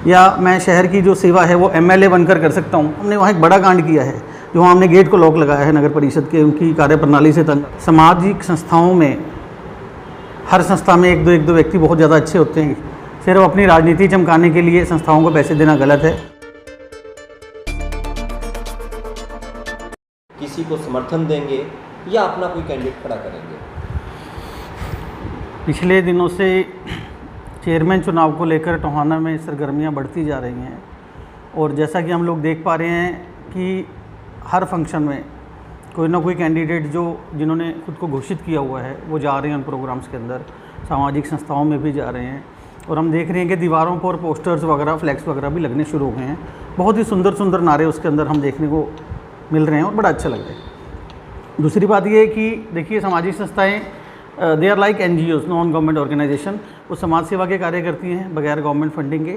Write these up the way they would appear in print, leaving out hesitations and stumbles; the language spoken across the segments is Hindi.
या मैं शहर की जो सेवा है वो एमएलए बनकर कर सकता हूँ। हमने वहाँ एक बड़ा कांड किया है, जो वहाँ हमने गेट को लॉक लगाया है नगर परिषद के, उनकी कार्यप्रणाली से तंग। सामाजिक संस्थाओं में हर संस्था में एक दो व्यक्ति बहुत ज़्यादा अच्छे होते हैं, सिर्फ अपनी राजनीति चमकाने के लिए संस्थाओं को पैसे देना गलत है। किसी को समर्थन देंगे या अपना कोई कैंडिडेट खड़ा करेंगे? पिछले दिनों से चेयरमैन चुनाव को लेकर टोहाना में सरगर्मियां बढ़ती जा रही हैं, और जैसा कि हम लोग देख पा रहे हैं कि हर फंक्शन में कोई ना कोई कैंडिडेट जिन्होंने खुद को घोषित किया हुआ है वो जा रहे हैं उन प्रोग्राम्स के अंदर, सामाजिक संस्थाओं में भी जा रहे हैं। और हम देख रहे हैं कि दीवारों पर पोस्टर्स वगैरह, फ्लैक्स वगैरह भी लगने शुरू हो गए हैं। बहुत ही सुंदर सुंदर नारे उसके अंदर हम देखने को मिल रहे हैं और बड़ा अच्छा लग रहा है। दूसरी बात ये है कि देखिए, सामाजिक संस्थाएँ they are like NGOs, non government organization. वो समाज सेवा के कार्य करती हैं बगैर गवर्नमेंट फंडिंग के,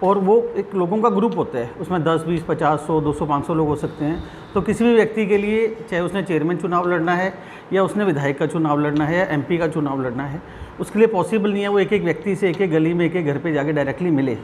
और वो एक लोगों का ग्रुप होता है, उसमें 10, 20, 50, 100, 200, 500 लोग हो सकते हैं। तो किसी भी व्यक्ति के लिए, चाहे उसने चेयरमैन चुनाव लड़ना है या उसने विधायक का चुनाव लड़ना है या MP का चुनाव लड़ना है, उसके लिए पॉसिबल नहीं है वो एक एक व्यक्ति से, एक एक गली में, एक एक घर पे जाके डायरेक्टली मिले।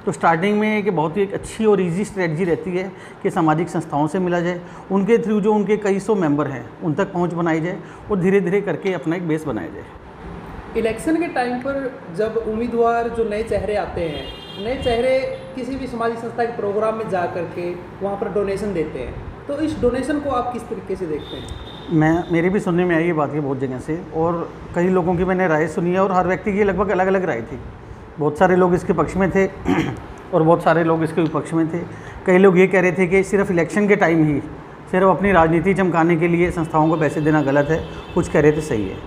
तो स्टार्टिंग में कि बहुत ही एक अच्छी और ईजी स्ट्रेटजी रहती है कि सामाजिक संस्थाओं से मिला जाए, उनके थ्रू जो उनके कई सौ मेंबर हैं उन तक पहुंच बनाई जाए और धीरे धीरे करके अपना एक बेस बनाया जाए। इलेक्शन के टाइम पर जब उम्मीदवार जो नए चेहरे आते हैं, नए चेहरे किसी भी सामाजिक संस्था के प्रोग्राम में जा करके वहाँ पर डोनेशन देते हैं, तो इस डोनेशन को आप किस तरीके से देखते हैं? मेरे भी सुनने में आई ये बात है बहुत जगह से, और कई लोगों की मैंने राय सुनी है, और हर व्यक्ति की लगभग अलग अलग राय थी। बहुत सारे लोग इसके पक्ष में थे और बहुत सारे लोग इसके विपक्ष में थे। कई लोग ये कह रहे थे कि सिर्फ इलेक्शन के टाइम ही सिर्फ अपनी राजनीति चमकाने के लिए संस्थाओं को पैसे देना गलत है, कुछ कह रहे थे सही है।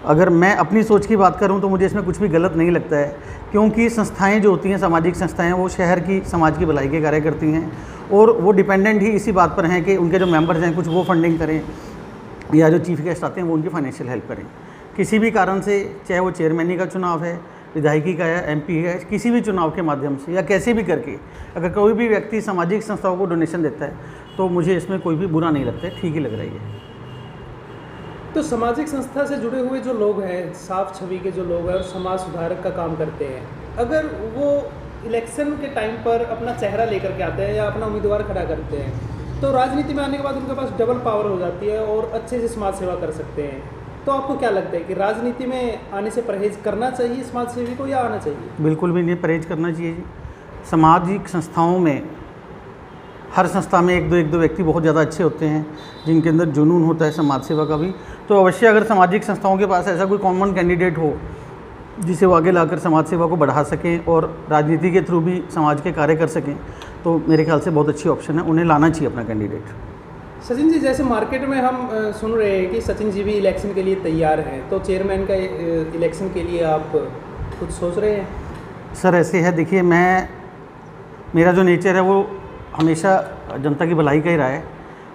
अगर मैं अपनी सोच की बात करूं तो मुझे इसमें कुछ भी गलत नहीं लगता है, क्योंकि संस्थाएं जो होती हैं, सामाजिक संस्थाएं, वो शहर की, समाज की भलाई के कार्य करती हैं, और वो डिपेंडेंट ही इसी बात पर हैं कि उनके जो मेंबर्स हैं कुछ वो फंडिंग करें या जो चीफ गेस्ट आते हैं वो उनकी फाइनेंशियल हेल्प करें। किसी भी कारण से, चाहे वो चेयरमैनी का चुनाव है, विधायकी का है, MP है, किसी भी चुनाव के माध्यम से या कैसे भी करके अगर कोई भी व्यक्ति सामाजिक संस्थाओं को डोनेशन देता है तो मुझे इसमें कोई भी बुरा नहीं लगता है, ठीक ही लग रही है। तो सामाजिक संस्था से जुड़े हुए जो लोग हैं, साफ छवि के जो लोग हैं और समाज सुधारक का काम करते हैं, अगर वो इलेक्शन के टाइम पर अपना चेहरा लेकर के आते हैं या अपना उम्मीदवार खड़ा करते हैं, तो राजनीति में आने के बाद उनके पास डबल पावर हो जाती है और अच्छे से समाज सेवा कर सकते हैं। तो आपको क्या लगता है कि राजनीति में आने से परहेज करना चाहिए समाज सेवी को या आना चाहिए? बिल्कुल भी नहीं परहेज करना चाहिए जी। सामाजिक संस्थाओं में हर संस्था में एक दो व्यक्ति बहुत ज़्यादा अच्छे होते हैं, जिनके अंदर जुनून होता है समाज सेवा का भी। तो अवश्य अगर सामाजिक संस्थाओं के पास ऐसा कोई कॉमन कैंडिडेट हो जिसे वो आगे लाकर समाज सेवा को बढ़ा सकें और राजनीति के थ्रू भी समाज के कार्य कर सकें, तो मेरे ख्याल से बहुत अच्छी ऑप्शन है, उन्हें लाना चाहिए अपना कैंडिडेट। सचिन जी, जैसे मार्केट में हम सुन रहे हैं कि सचिन जी भी इलेक्शन के लिए तैयार हैं, तो चेयरमैन का इलेक्शन के लिए आप कुछ सोच रहे हैं? सर ऐसे है, देखिए, मेरा जो नेचर है वो हमेशा जनता की भलाई का ही रहा है,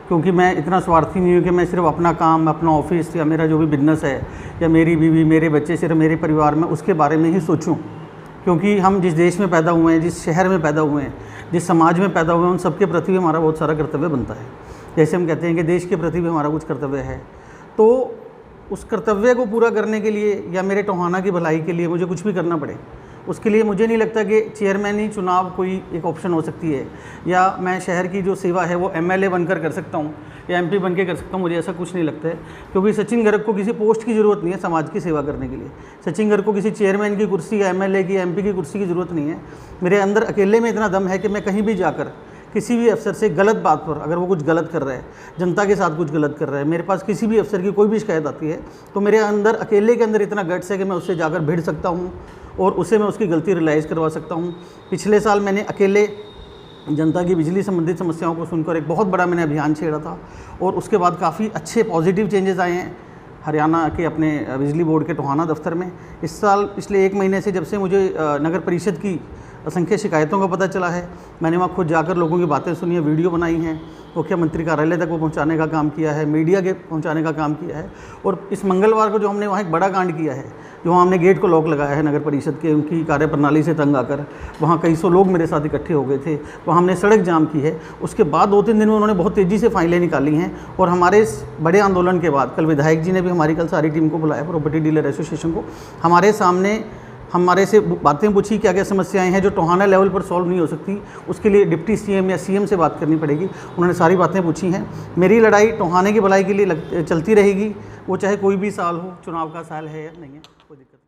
क्योंकि मैं इतना स्वार्थी नहीं हूँ कि मैं सिर्फ अपना काम, अपना ऑफिस या मेरा जो भी बिजनेस है या मेरी बीवी, मेरे बच्चे, सिर्फ मेरे परिवार में उसके बारे में ही सोचूं। क्योंकि हम जिस देश में पैदा हुए हैं, जिस शहर में पैदा हुए हैं, जिस समाज में पैदा हुए हैं, उन सबके प्रति भी हमारा बहुत सारा कर्तव्य बनता है। जैसे हम कहते हैं कि देश के प्रति भी हमारा कुछ कर्तव्य है, तो उस कर्तव्य को पूरा करने के लिए या मेरे टोहाना की भलाई के लिए मुझे कुछ भी करना पड़े, उसके लिए मुझे नहीं लगता कि चेयरमैनी चुनाव कोई एक ऑप्शन हो सकती है, या मैं शहर की जो सेवा है वो MLA बनकर कर सकता हूँ या MP बन के कर सकता हूँ। मुझे ऐसा कुछ नहीं लगता है, क्योंकि सचिन गर्ग को किसी पोस्ट की ज़रूरत नहीं है समाज की सेवा करने के लिए। सचिन गर्ग को किसी चेयरमैन की कुर्सी या MLA की, MP की कुर्सी की ज़रूरत नहीं है। मेरे अंदर अकेले में इतना दम है कि मैं कहीं भी जाकर किसी भी अफसर से गलत बात पर, अगर वो कुछ गलत कर रहा है, जनता के साथ कुछ गलत कर रहा है, मेरे पास किसी भी अफसर की कोई भी शिकायत आती है, तो मेरे अंदर अकेले के अंदर इतना गट्स है कि मैं उससे जाकर भिड़ सकता हूँ और उसे मैं उसकी गलती रियलाइज़ करवा सकता हूँ। पिछले साल मैंने अकेले जनता की बिजली संबंधित समस्याओं को सुनकर एक बहुत बड़ा मैंने अभियान छेड़ा था, और उसके बाद काफ़ी अच्छे पॉजिटिव चेंजेस आए हैं हरियाणा के अपने बिजली बोर्ड के टोहाना दफ्तर में। इस साल पिछले 1 महीने से जब से मुझे नगर परिषद की असंख्य शिकायतों का पता चला है, मैंने वहाँ खुद जाकर लोगों की बातें सुनी है, वीडियो बनाई हैं, मुख्यमंत्री कार्यालय तक वो पहुँचाने का काम किया है, मीडिया के पहुँचाने का काम किया है। और इस मंगलवार को जो हमने वहाँ एक बड़ा कांड किया है, जो वहाँ हमने गेट को लॉक लगाया है नगर परिषद के, उनकी कार्यप्रणाली से तंग आकर वहाँ कई सौ लोग मेरे साथ इकट्ठे हो गए थे, वहाँ हमने सड़क जाम की है। उसके बाद 2-3 दिन में उन्होंने बहुत तेज़ी से फाइलें निकाली हैं, और हमारे इस बड़े आंदोलन के बाद कल विधायक जी ने भी हमारी कल सारी टीम को बुलाया, प्रॉपर्टी डीलर एसोसिएशन को, हमारे सामने हमारे से बातें पूछी, क्या क्या समस्याएं हैं जो टोहाना लेवल पर सॉल्व नहीं हो सकती, उसके लिए डिप्टी सीएम या सीएम से बात करनी पड़ेगी। उन्होंने सारी बातें पूछी हैं। मेरी लड़ाई टोहाने की भलाई के लिए चलती रहेगी, वो चाहे कोई भी साल हो, चुनाव का साल है या नहीं है, कोई दिक्कत नहीं।